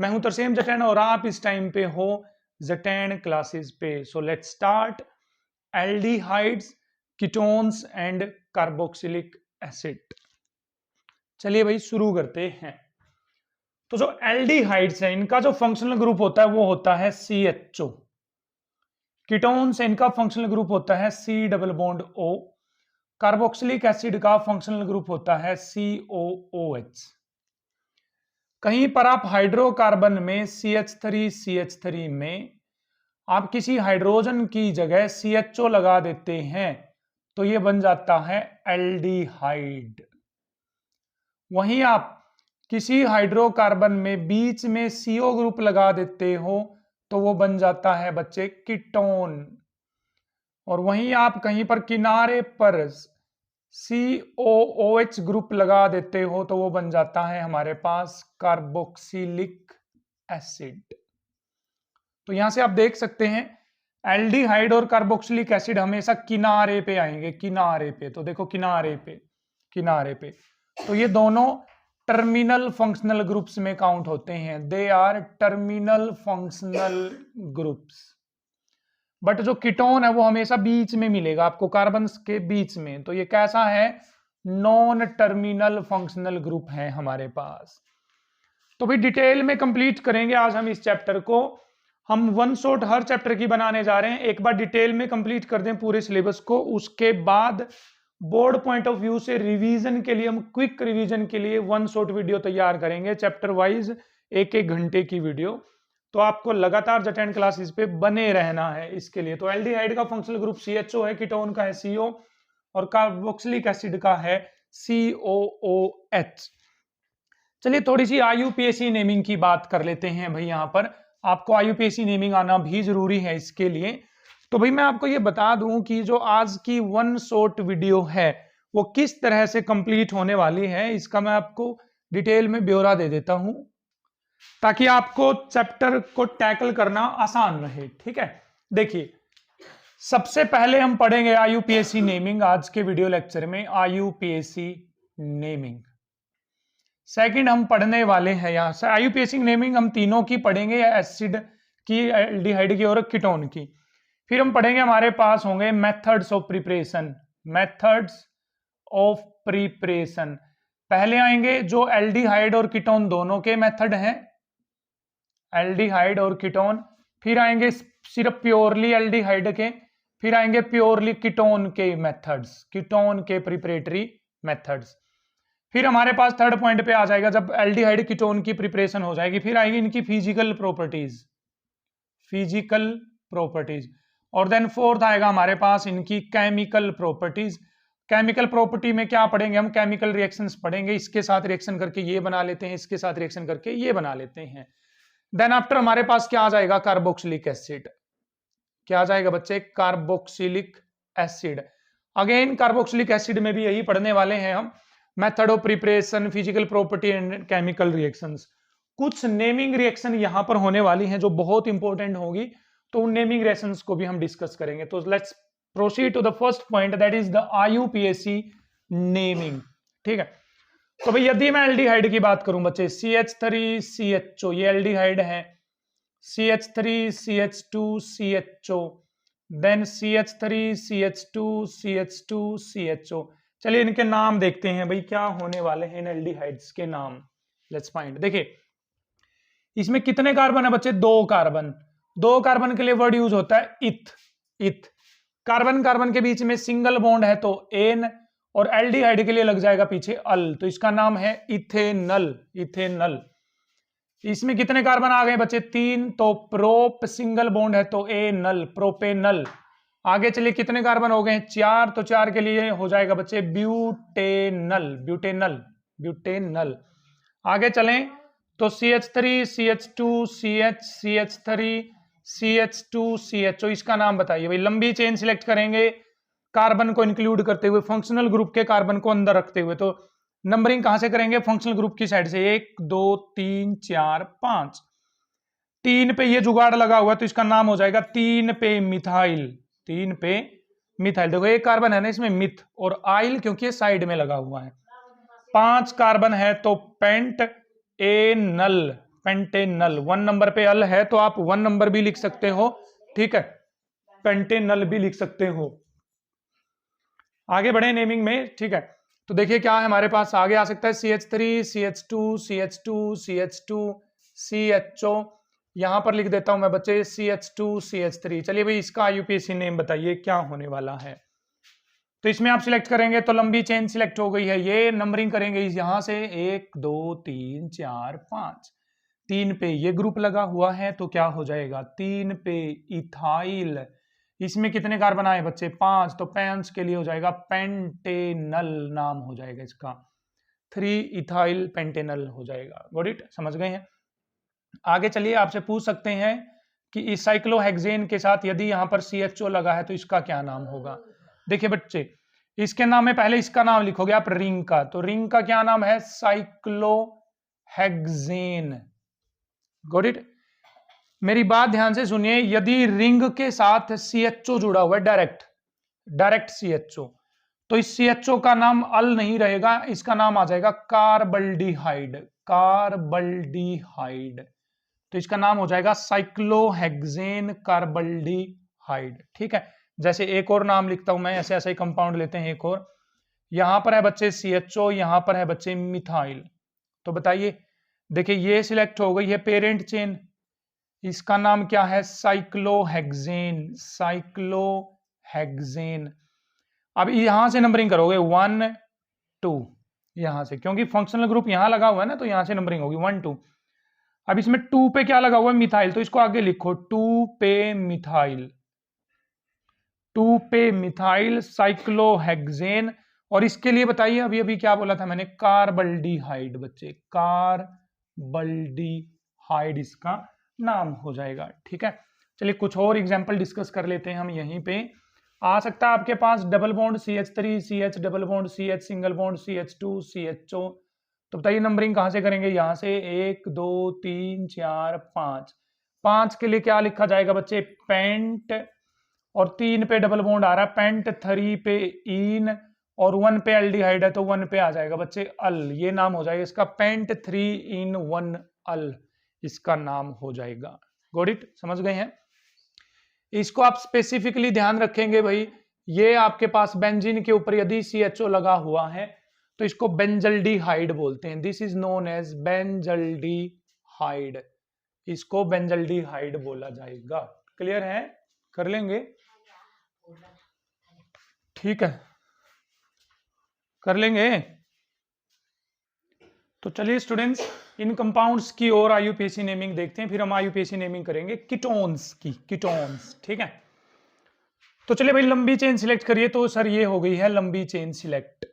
मैं हूं तरसेम जटैन और आप इस टाइम पे हो जटैन क्लासेस पे। So let's start aldehydes, ketones and carboxylic acid. चलिए भाई शुरू करते हैं। तो जो एल्डिहाइड्स है इनका जो फंक्शनल ग्रुप होता है वो होता है CHO। कीटोन्स इनका फंक्शनल ग्रुप होता है C double bond O। Carboxylic acid का फंक्शनल ग्रुप होता है COOH। कहीं पर आप हाइड्रोकार्बन में CH3 में आप किसी हाइड्रोजन की जगह CHO लगा देते हैं तो यह बन जाता है एल्डिहाइड। वहीं आप किसी हाइड्रोकार्बन में बीच में CO ग्रुप लगा देते हो तो वो बन जाता है बच्चे कीटोन। और वहीं आप कहीं पर किनारे पर COOH ग्रुप लगा देते हो तो वो बन जाता है हमारे पास कार्बोक्सिलिक एसिड। तो यहां से आप देख सकते हैं एल्डिहाइड और कार्बोक्सिलिक एसिड हमेशा किनारे पे आएंगे, किनारे पे। तो देखो किनारे पे तो ये दोनों टर्मिनल फंक्शनल ग्रुप्स में काउंट होते हैं। They are terminal functional groups. But जो कीटोन है वो हमेशा बीच में मिलेगा आपको, कार्बन के बीच में। तो ये कैसा है? नॉन टर्मिनल फंक्शनल ग्रुप है हमारे पास। तो भी डिटेल में कंप्लीट करेंगे आज हम इस चैप्टर को। हम वन शॉट हर चैप्टर की बनाने जा रहे हैं। एक बार डिटेल में कंप्लीट कर दें पूरे सिलेबस को, उसके बाद बोर्ड पॉइंट ऑफ व्यू से रिवीजन के लिए, हम क्विक रिवीजन के लिए वन शॉट वीडियो तैयार करेंगे, चैप्टर वाइज 1-1 घंटे की वीडियो। तो आपको लगातार जटैन क्लासेस पे बने रहना है इसके लिए। तो एल्डिहाइड का फंक्शनल ग्रुप CHO है, कीटोन का है CO और कार्बोक्सिलिक एसिड का है COOH। चलिए थोड़ी सी IUPAC नेमिंग की बात कर लेते हैं भाई। यहां पर आपको IUPAC नेमिंग आना भी जरूरी है इसके लिए। तो भाई मैं आपको ये बता दूं कि जो आज की वन शॉट वीडियो है वो किस तरह से कंप्लीट होने वाली है, इसका मैं आपको डिटेल में ब्यौरा दे देता हूं ताकि आपको चैप्टर को टैकल करना आसान रहे। ठीक है, देखिए सबसे पहले हम पढ़ेंगे IUPAC नेमिंग आज के वीडियो लेक्चर में। IUPAC नेमिंग सेकंड हम पढ़ने वाले हैं। यहां से IUPAC नेमिंग हम तीनों की पढ़ेंगे, एसिड की, एल्डिहाइड की और कीटोन की। फिर हम पढ़ेंगे, हमारे पास होंगे methods of preparation. Methods of preparation पहले आएंगे जो एल्डिहाइड और कीटोन दोनों के मेथड हैं, एल्डिहाइड और कीटोन। फिर आएंगे सिर्फ प्योरली एल्डिहाइड के। फिर आएंगे प्योरली कीटोन के मेथड्स, कीटोन के प्रिपरेटरी मेथड्स। फिर हमारे पास थर्ड पॉइंट पे आ जाएगा जब एल्डिहाइड कीटोन की प्रिपरेशन हो जाएगी, फिर आएगी इनकी फिजिकल प्रॉपर्टीज, फिजिकल प्रॉपर्टीज। और देन फोर्थ आएगा हमारे पास इनकी केमिकल प्रॉपर्टीज। केमिकल प्रॉपर्टी में क्या पढ़ेंगे हम? केमिकल रिएक्शंस पढ़ेंगे, इसके साथ रिएक्शन करके ये बना लेते हैं, इसके साथ रिएक्शन करके ये बना लेते हैं। देन आफ्टर हमारे पास क्या आ जाएगा? Carboxylic acid. क्या आ जाएगा बच्चे? Carboxylic acid. Again carboxylic acid में भी यही पढ़ने वाले हैं हम, method of preparation, physical property and chemical reactions. कुछ नेमिंग रिएक्शन यहां पर होने वाली हैं जो बहुत इंपॉर्टेंट होगी, तो उन नेमिंग रिएक्शंस को भी हम डिस्कस करेंगे। तो let's proceed to the first point, that is the IUPAC naming. ठीक है, तो भाई यदि मैं एल्डिहाइड की बात करूं बच्चे, CH3CHO ये एल्डिहाइड है, CH3CH2CHO, देन CH3CH2CH2CHO। चलिए इनके नाम देखते हैं भाई, क्या होने वाले हैं इन एल्डिहाइड्स के नाम। Let's find. देखिए इसमें कितने कार्बन है बच्चे? 2 कार्बन। 2 कार्बन के लिए वर्ड यूज होता है इथ। इथ कार्बन कार्बन के बीच में सिंगल बॉन्ड है तो एन, और एल्डिहाइड के लिए लग जाएगा पीछे अल, तो इसका नाम है इथेनल। इथेनल। इसमें कितने कार्बन आ गए बच्चे? 3। तो प्रोप सिंगल बॉन्ड है तो ए नल, प्रोपेनल। आगे चलिए कितने कार्बन हो गए? 4। तो 4 के लिए हो जाएगा बच्चे ब्यूटेनल, ब्यूटेनल, ब्यूटेनल। आगे चलें तो CH3CH2CH3CH2CHO, इसका नाम बताइए भाई। लंबी चेन सिलेक्ट करेंगे कार्बन को इंक्लूड करते हुए, फंक्शनल ग्रुप के कार्बन को अंदर रखते हुए। तो नंबरिंग कहां से करेंगे? फंक्शनल ग्रुप की साइड से। 1 2 3 4 5। 3 पे ये जुगाड़ लगा हुआ है तो इसका नाम हो जाएगा 3 पे मिथाइल। 3 पे मिथाइल। देखो एक कार्बन है ना इसमें मिथ, और आइल क्योंकि ये साइड में लगा हुआ है। 5 कार्बन है तो पेंट एनल, पेंटेनल, 1 नंबर पे अल है तो आप 1 नंबर भी लिख सकते हो, ठीक है, पेंटेनल भी लिख सकते हो। आगे बढ़े नेमिंग में, ठीक है। तो देखिए क्या है हमारे पास, आगे आ सकता है CH3, CH2, CH2, CH2, CHO। यहां पर लिख देता हूं मैं बच्चे CH2, CH3। चलिए भाई इसका IUPAC नेम बताइए क्या होने वाला है। तो इसमें आप सिलेक्ट करेंगे तो लंबी चेन सिलेक्ट हो गई है, ये नंबरिंग करेंगे यहां से 1 2 3 4 5, 3 पे ये ग्रुप लगा हुआ है तो क्या हो जाएगा 3 पे इथाइल। इसमें कितने कार्बन आए बच्चे 5, तो 5 के लिए हो जाएगा पेंटेनल नाम हो जाएगा इसका, 3 इथाइल पेंटेनल हो जाएगा। गॉट इट, समझ गए हैं। आगे चलिए आपसे पूछ सकते हैं कि इस साइक्लोहेक्सेन के साथ यदि यहां पर CHO लगा है तो इसका क्या नाम होगा। देखिए बच्चे इसके नाम में पहले इसका नाम लिखोगे आप रिंग का, तो रिंग का क्या नाम है साइक्लोहेक्सेन। Got it. मेरी बात ध्यान से सुनिए, यदि रिंग के साथ CHO जुड़ा हुआ है डायरेक्ट CHO, तो इस CHO का नाम अल नहीं रहेगा, इसका नाम आ जाएगा कार्बल्डिहाइड, कार्बल्डिहाइड। तो इसका नाम हो जाएगा साइक्लोहेक्सेन कार्बल्डिहाइड, ठीक है। जैसे एक और नाम लिखता हूं मैं, ऐसे ऐसे ही कंपाउंड लेते हैं एक और, यहां पर है बच्चे CHO, यहां पर है बच्चे मिथाइल। तो बताइए, देखिए ये सिलेक्ट हो गई है पेरेंट चेन, इसका नाम क्या है साइक्लोहेक्सेन, साइक्लोहेक्सेन। अब यहां से नंबरिंग करोगे 1 2 यहां से, क्योंकि फंक्शनल ग्रुप यहां लगा हुआ है ना, तो यहां से नंबरिंग होगी 1 2। अब इसमें 2 पे क्या लगा हुआ है मिथाइल, तो इसको आगे लिखो 2 पे मिथाइल, 2 पे मिथाइल साइक्लोहेक्सेन। और इसके लिए बताइए अभी अभी क्या बोला था मैंने, कार्बल्डिहाइड बच्चे, कार्बल्डिहाइड इसका नाम हो जाएगा, ठीक है। चलिए कुछ और एग्जांपल डिस्कस कर लेते हैं हम। यहीं पे आ सकता है आपके पास double bond CH3 CH, double bond CH, single bond CH2 CHO। तो बताइए नंबरिंग कहां से करेंगे, यहां से 1 2 3 4 5। 5 के लिए क्या लिखा जाएगा बच्चे पेंट, और 3 पे डबल बॉन्ड आ रहा है पेंट, 3 पे इन, और 1 पे एल्डिहाइड है तो 1 पे आ जाएगा बच्चे अल। ये नाम हो जाएगा इसका पेंट 3 इन 1 अल, इसका नाम हो जाएगा। गॉट इट, समझ गए हैं। इसको आप स्पेसिफिकली ध्यान रखेंगे भाई, ये आपके पास बेंजीन के ऊपर यदि CHO लगा हुआ है तो इसको बेंजल्डिहाइड बोलते हैं, this is known as benzaldehyde, इसको बेंजल्डिहाइड बोला जाएगा। क्लियर है, कर लेंगे, ठीक है, कर लेंगे। तो चलिए स्टूडेंट्स इन कंपाउंड्स की और IUPAC नेमिंग देखते हैं, फिर हम IUPAC नेमिंग करेंगे कीटोन्स की, कीटोन्स, ठीक है। तो चलिए भाई लंबी चेन सिलेक्ट करिए, तो सर ये हो गई है लंबी चेन सिलेक्ट।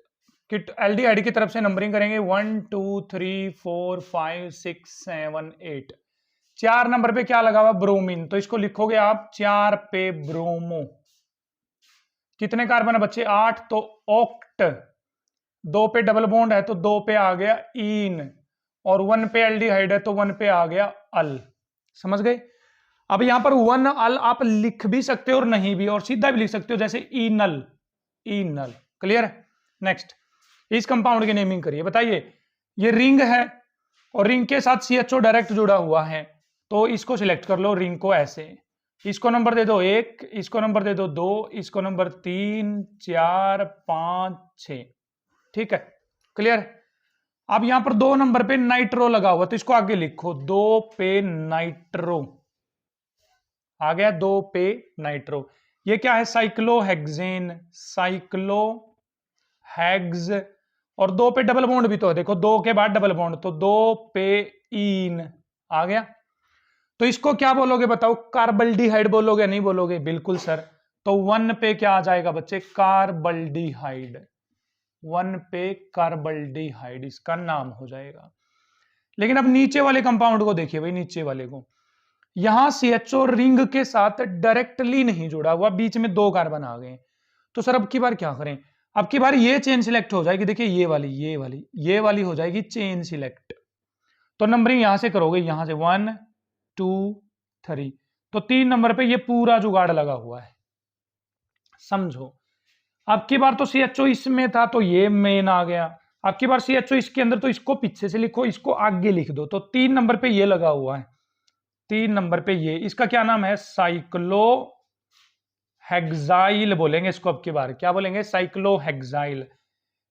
एल्डिहाइड की तरफ से नंबरिंग करेंगे 1 2 3 4 5 6 7 8। 4 नंबर पे क्या लगा हुआ ब्रोमीन, तो इसको लिखोगे आप 4 पे ब्रोमो। कितने कार्बन है बच्चे 8, तो ऑक्ट। 2 पे डबल बॉन्ड है तो 2 पे आ गया इन, और 1 पे एल्डिहाइड है तो 1 पे आ गया अल। समझ गए। अब यहां पर 1 अल आप लिख भी सकते हो और नहीं भी, और सीधा भी लिख सकते हो जैसे इनल, इनल। क्लियर है। नेक्स्ट इस कंपाउंड की नेमिंग करिए, बताइए ये रिंग है और रिंग के साथ CHO डायरेक्ट जुड़ा हुआ है, तो इसको सिलेक्ट कर लो रिंग को ऐसे, इसको नंबर दे दो 1, इसको नंबर दे दो 2, इसको नंबर 3 4 5 6, ठीक है। क्लियर। अब यहां पर 2 नंबर पे नाइट्रो लगा हुआ, तो इसको आगे लिखो 2 पे नाइट्रो, आ गया 2 पे नाइट्रो। ये क्या है साइक्लोहेक्सेन, साइक्लोहेक्स, और 2 पे डबल बॉन्ड भी तो है, देखो 2 के बाद डबल बॉन्ड, तो 2 पे इन आ गया। तो इसको क्या बोलोगे बताओ, कार्बल्डिहाइड बोलोगे नहीं बोलोगे, बिल्कुल सर। तो 1 पे क्या आ जाएगा बच्चे कार्बल्डिहाइड, 1 पे कार्बल्डिहाइड इसका नाम हो जाएगा। लेकिन अब नीचे वाले कंपाउंड को देखिए भाई, नीचे वाले को, यहां CHO रिंग के साथ डायरेक्टली नहीं जुड़ा हुआ, बीच में 2 कार्बन आ गए। तो सर अब की बार क्या करें, अब की बार ये चेन सिलेक्ट हो जाएगी, देखिए ये वाली हो जाएगी चेन सिलेक्ट। तो नंबरिंग यहां से करोगे, यहां से 1 2 3, तो 3 नंबर पे ये पूरा जुगाड़ लगा हुआ है, समझो। अब की बार तो CHO इसमें था तो ये मेन आ गया, आपकी बार CHO इसके अंदर, तो इसको पीछे से लिखो, इसको आगे लिख दो। तो 3 नंबर पे ये लगा हुआ है, 3 नंबर पे ये, इसका क्या नाम है? साइक्लोहेक्साइल बोलेंगे इसको। अब की बार क्या बोलेंगे? साइक्लोहेक्साइल।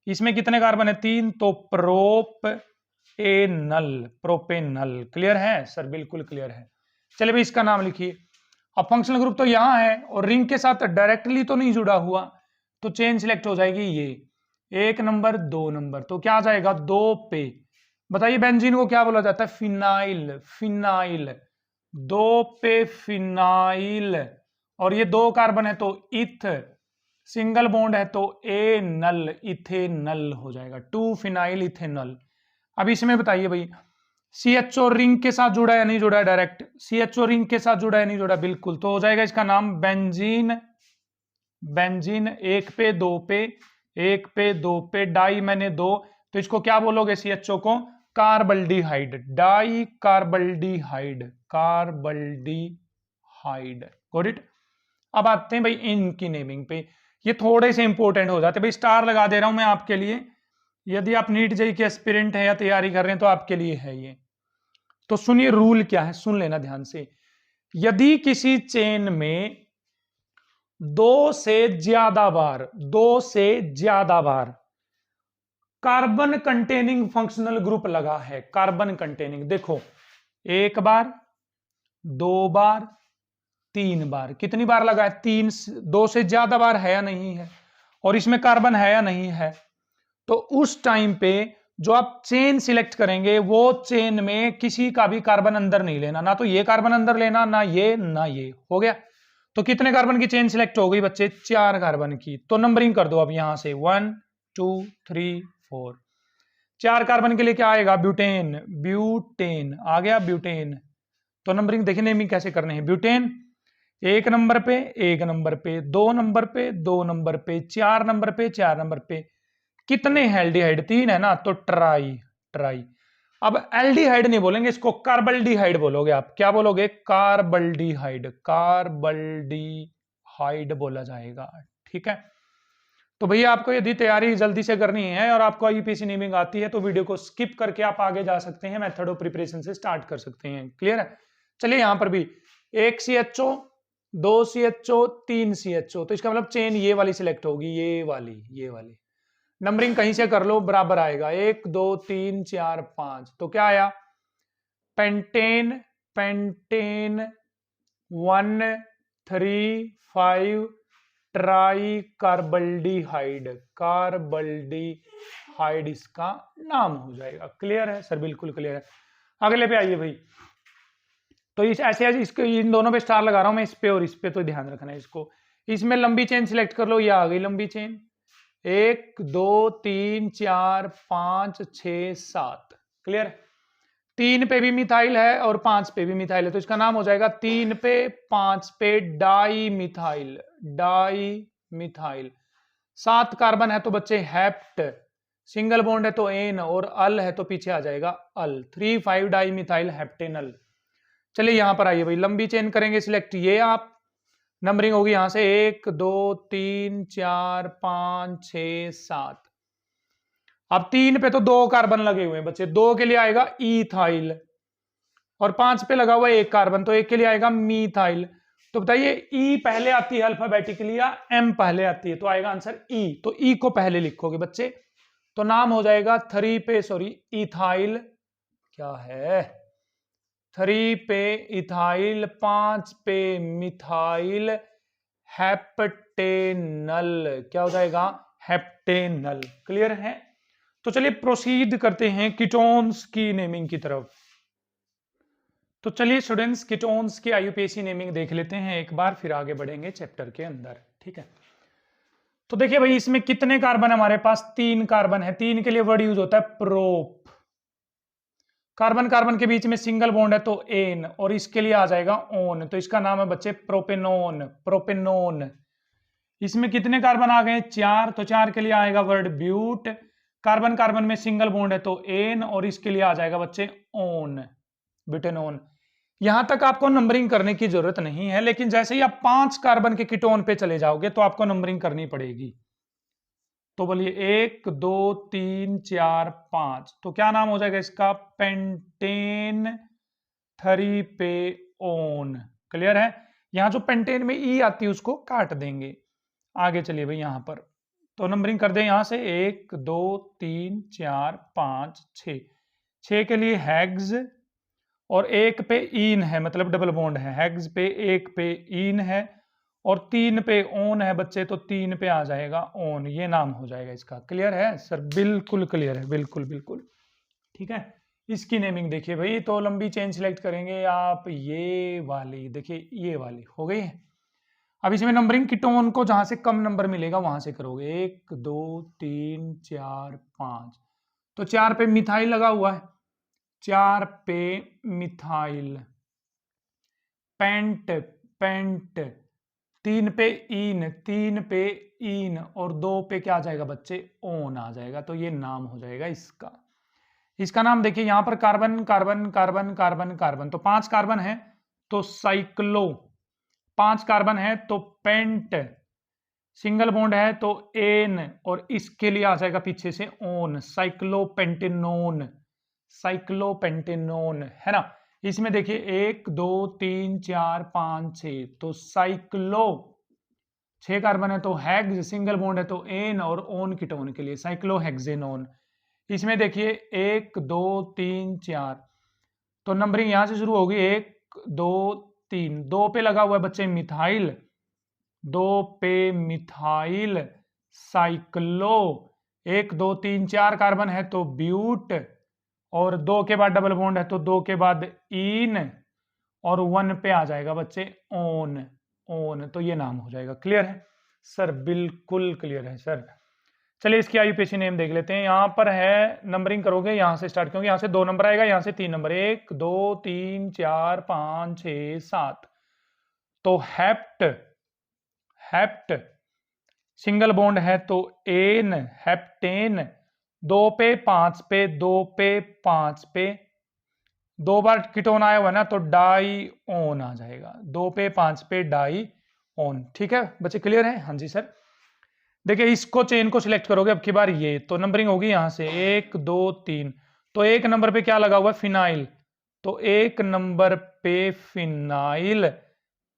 इसमें कितने कार्बन है? 3। तो प्रोपेनल। क्लियर है सर? बिल्कुल क्लियर है। चलिए भाई इसका नाम लिखिए। अब फंक्शनल ग्रुप तो यहां है और रिंग के साथ डायरेक्टली तो नहीं जुड़ा हुआ, तो चेन सिलेक्ट हो जाएगी ये 1 नंबर 2 नंबर। तो क्या आ जाएगा? 2 पे। बताइए बेंजीन को क्या बोला जाता है? फिनाइल। 2 पे फिनाइल। और ये 2 कार्बन है तो इथ, सिंगल बॉन्ड है तो एनल, इथेनल हो जाएगा। 2 फिनाइल इथेनल। अब इसमें बताइए भाई CHO रिंग के साथ जुड़ा है या नहीं जुड़ा है? डायरेक्ट CHO रिंग के साथ जुड़ा है, नहीं जुड़ा? बिल्कुल। तो हो जाएगा इसका नाम बेंजीन। 1 पे 2 पे, 1 पे 2 पे, डाई मैंने 2, तो इसको क्या बोलोगे CHO को? Carbaldehyde, di carbaldehyde. Got it? अब आते हैं भाई इनकी नेमिंग पे। ये थोड़े से इंपॉर्टेंट हो जाते हैं भाई, स्टार लगा दे रहा हूं मैं आपके लिए। यदि आप नीट जेईई के एस्पिरेंट हैं या तैयारी कर रहे हैं तो आपके लिए है ये। तो सुनिए रूल क्या है, सुन लेना ध्यान से। यदि किसी चेन में 2 से ज्यादा बार कार्बन कंटेनिंग फंक्शनल ग्रुप लगा है, कार्बन कंटेनिंग, देखो 1 बार, 2 बार, 3 बार, कितनी बार लगा है? 3। 2 से ज्यादा बार है या नहीं है, और इसमें कार्बन है या नहीं है, तो उस टाइम पे जो आप चेन सिलेक्ट करेंगे वो चेन में किसी का भी कार्बन अंदर नहीं लेना, ना तो ये कार्बन अंदर लेना, ना ये ना ये। हो गया? तो कितने कार्बन की चेन सिलेक्ट हो गई बच्चे? 4 कार्बन की। तो नंबरिंग कर दो अब यहां से 1 2 3 4। 4 कार्बन के लिए क्या आएगा? ब्यूटेन आ गया, ब्यूटेन। तो नंबरिंग देखिए नेमिंग कैसे करने हैं। ब्यूटेन 1 नंबर पे, 1 नंबर पे, 2 नंबर पे, 2 नंबर पे, 4 नंबर पे, 4 नंबर पे। कितने है? एल्डिहाइड 3 है ना, तो ट्राई। अब एल्डिहाइड नहीं बोलेंगे इसको, कार्बल्डिहाइड बोलोगे आप। क्या बोलोगे? कार्बल्डिहाइड बोला जाएगा। ठीक है? तो भैया आपको यदि तैयारी जल्दी से करनी है और आपको IUPAC नेमिंग आती है तो वीडियो को स्किप करके आप आगे जा सकते हैं, मेथड ऑफ प्रिपरेशन से स्टार्ट कर सकते हैं। क्लियर है? चलिए यहां पर भी 1 CHO, 2 CHO, 3 CHO, तो इसका मतलब चेन ये वाली सिलेक्ट होगी, ये वाली। नंबरिंग कहीं से कर लो, बराबर आएगा 1 2 3 4 5। तो क्या आया? पेंटेन 1 3 5 ट्राई कार्बल्डिहाइड इसका नाम हो जाएगा। क्लियर है सर? बिल्कुल क्लियर है। अगले पे आइए भाई। तो इस ऐसे इसको इन दोनों पे स्टार लगा रहा हूं मैं, इस पे और इस पे, तो ध्यान रखना है इसको। इसमें लंबी चेन सिलेक्ट कर लो, ये आ गई लंबी चेन। 1 2 3 4 5 6 7। क्लियर? 3 पे भी मिथाइल है और 5 पे भी मिथाइल है, तो इसका नाम हो जाएगा 3 पे 5 पे डाई मिथाइल। 7 कार्बन है तो बच्चे हेप्ट, सिंगल बॉन्ड है तो एन, और अल है तो पीछे आ जाएगा अल। 3 5 डाई मिथाइल हेप्टेनल। चलिए यहां पर आइए भाई, लंबी चेन करेंगे सिलेक्ट, ये आप नंबरिंग होगी यहां से 1 2 3 4 5 6 7। अब 3 पे तो 2 कार्बन लगे हुए हैं बच्चे, 2 के लिए आएगा इथाइल, और 5 पे लगा हुआ है 1 कार्बन, तो 1 के लिए आएगा मीथाइल। तो बताइए ई पहले आती है अल्फाबेटिकली या एम पहले आती है? तो आएगा आंसर ई। तो ई को पहले लिखोगे बच्चे, तो नाम हो जाएगा 3 पे इथाइल। क्या है? 3 पे इथाइल, 5 पे मिथाइल हेप्टेनल। क्या हो जाएगा? हेप्टेनल। क्लियर है? तो चलिए प्रोसीड करते हैं कीटोन्स की नेमिंग की तरफ। तो चलिए स्टूडेंट्स कीटोन्स की IUPAC नेमिंग देख लेते हैं एक बार, फिर आगे बढ़ेंगे चैप्टर के अंदर। ठीक है? तो देखिए भाई इसमें कितने कार्बन हमारे पास? 3 कार्बन है। 3 के लिए वर्ड यूज होता है प्रोप। कार्बन के बीच में सिंगल बॉन्ड है तो एन, और इसके लिए आ जाएगा ओन, तो इसका नाम है बच्चे प्रोपेनोन। इसमें कितने कार्बन आ गए? 4, तो 4 के लिए आएगा वर्ड ब्यूट। कार्बन में सिंगल बॉन्ड है तो एन, और इसके लिए आ जाएगा बच्चे ओन, ब्यूटेनोन। यहां तक आपको नंबरिंग करने की जरूरत नहीं है, लेकिन जैसे ही आप 5 कार्बन के कीटोन पे चले जाओगे तो आपको नंबरिंग करनी पड़ेगी। तो बोलिए 1 2 3 4 5, तो क्या नाम हो जाएगा इसका? पेंटेन थरीपेओन। क्लियर है? यहां जो पेंटेन में ई आती है उसको काट देंगे। आगे चलिए भाई यहां पर, तो नंबरिंग कर दे यहां से 1 2 3 4 5 6। 6 के लिए हैग्स, और एक पे इन है मतलब डबल बॉन्ड है, हैग्स पे एक पे इन है, और 3 पे ओन है बच्चे, तो 3 पे आ जाएगा ओन, ये नाम हो जाएगा इसका। क्लियर है सर? बिल्कुल क्लियर है, बिल्कुल बिल्कुल। ठीक है, इसकी नेमिंग देखिए भाई, तो लंबी चेन सिलेक्ट करेंगे आप, ये वाली देखिए, ये वाली हो गई है। अब इसमें नंबरिंग कीटोन को जहां से कम नंबर मिलेगा वहां से करोगे, 1 2 3 4 5, तो 4 पे मिथाइल लगा हुआ है, 4 पे मिथाइल, पेंट पेंट, 3 पे इन, 3 पे इन, और 2 पे क्या आ जाएगा बच्चे? ओन आ जाएगा, तो ये नाम हो जाएगा इसका। इसका नाम देखिए यहां पर carbon carbon carbon carbon carbon, तो 5 कार्बन है तो साइक्लो, 5 कार्बन है तो पेंट, सिंगल बॉन्ड है तो एन, और इसके लिए आ जाएगा पीछे से ओन, साइक्लोपेंटेनोन, साइक्लोपेंटेनोन है ना। इसमें देखिए 1 2 3 4 5 6, तो साइक्लो 6 कार्बन है तो हेक्स, सिंगल बॉन्ड है तो एन, और ओन कीटोन के लिए साइक्लोहेक्सेनोन। इसमें देखिए 1 2 3 4, तो नंबरिंग यहां से शुरू होगी 1 2 3, 2 पे लगा हुआ है बच्चे मिथाइल, 2 पे मिथाइल साइक्लो, 1 2 3 4 कार्बन है तो ब्यूट, और 2 के बाद डबल बॉन्ड है तो 2 के बाद इन, और 1 पे आ जाएगा बच्चे ओन, ओन, तो ये नाम हो जाएगा। क्लियर है सर? बिल्कुल क्लियर है सर। चलिए इसकी आईयूपीएसी नेम देख लेते हैं। यहां पर है, नंबरिंग करोगे यहां से स्टार्ट, क्योंकि यहां से 2 नंबर आएगा, यहां से 3 नंबर, 1 2 3 4 5 6 7, तो हेप्ट, हेप्ट, सिंगल बॉन्ड है तो एन, हेप्टेन, 2 पे 5 पे, 2 पे 5 पे, 2 बार कीटोन आया हुआ ना तो डाई ओन आ जाएगा, 2 पे 5 पे डाई ओन। ठीक है बच्चे, क्लियर है? हाँ जी सर। देखिए इसको चेन को सिलेक्ट करोगे अब की बार ये, तो नंबरिंग होगी यहां से 1 2 3, तो 1 नंबर पे क्या लगा हुआ है? फिनाइल, तो 1 नंबर पे फिनाइल,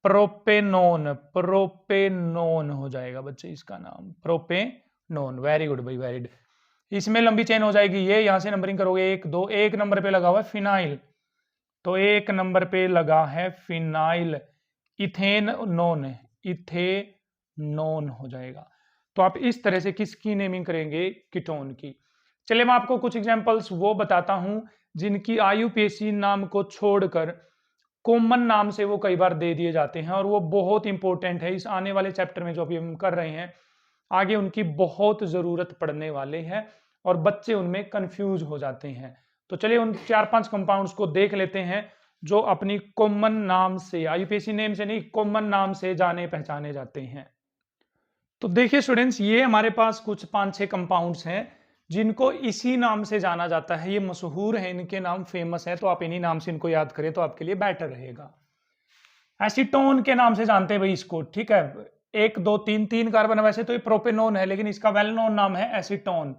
प्रोपेनोन, प्रोपेनोन हो जाएगा बच्चे इसका नाम, प्रोपेनोन। वेरी गुड भाई, वेरी गुड। इसमें लंबी चेन हो जाएगी ये, यहां से नंबरिंग करोगे 1 2, 1 नंबर पे लगा हुआ है फिनाइल, तो 1 नंबर पे लगा है फिनाइल, इथेन नोन, इथेनोन हो जाएगा। तो आप इस तरह से किसकी नेमिंग करेंगे? कीटोन की। चलिए मैं आपको कुछ एग्जांपल्स वो बताता हूं जिनकी आईयूपीएसी नाम को छोड़कर कॉमन नाम से वो कई बार दे दिए जाते हैं, और वो बहुत इंपॉर्टेंट है इस आने वाले चैप्टर में जो अभी हम कर रहे हैं, आगे उनकी बहुत जरूरत पड़ने वाले हैं, और बच्चे उनमें कंफ्यूज हो जाते हैं। तो चलिए उन 4-5 कंपाउंड्स को देख लेते हैं जो अपनी कॉमन नाम से, आईयूपीएसी नेम से नहीं, कॉमन नाम से जाने पहचाने जाते हैं। तो देखिए स्टूडेंट्स, ये हमारे पास कुछ 5-6 कंपाउंड्स हैं जिनको इसी नाम से जाना जाता है, ये मशहूर है, इनके नाम फेमस है, तो आप इन्हीं नाम से इनको याद करें तो आपके लिए बेटर रहेगा। एसीटोन के नाम से जानते हैं भाई इसको, ठीक है। 1 2 3 3 कार्बन, वैसे तो ये प्रोपेनोन है लेकिन इसका वेल नोन नाम है एसीटोन।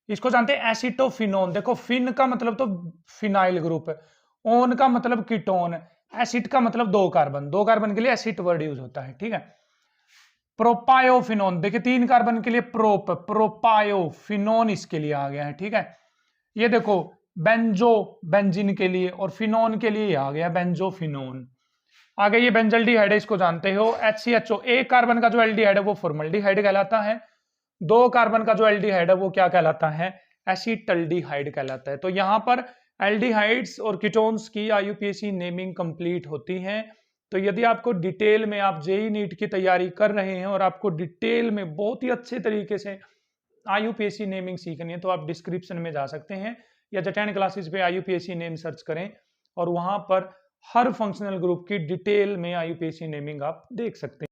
इसको जानते हैं एसिटोफिनोन। देखो फिन का मतलब तो फिनाइल ग्रुप है, ओन का मतलब कीटोन, एसिड का मतलब 2 कार्बन, 2 कार्बन के लिए एसिड वर्ड यूज होता है, ठीक है। प्रोपायोफिनोन, देखिए 3 कार्बन के लिए प्रोप, प्रोपायोफिनोन इसके लिए आ गया है, ठीक है। ये देखो बेंजो, बेंजीन के लिए, और फिनोन के लिए आ गया बेंजोफिनोन। आगे ये बेंजल्डिहाइड है, इसको जानते हो, HCHO, 1 कार्बन का जो एल्डिहाइड है वो फॉर्मल्डिहाइड कहलाता है, 2 कार्बन का जो एल्डिहाइड है वो क्या कहलाता है? एसीटल्डिहाइड कहलाता है। तो यहां पर एल्डिहाइड्स और कीटोन्स की आईयूपीएसी नेमिंग कंप्लीट होती है। तो यदि आपको डिटेल में, आप जेई नीट की तैयारी कर रहे हैं और आपको डिटेल में बहुत ही अच्छे तरीके से आईयूपीएसी नेमिंग सीखनी है, तो आप डिस्क्रिप्शन में जा सकते हैं या जटैन क्लासेस पे आईयूपीएसी नेम सर्च करें, और वहां पर हर फंक्शनल ग्रुप की डिटेल में आईयूपीएसी नेमिंग आप देख सकते हैं।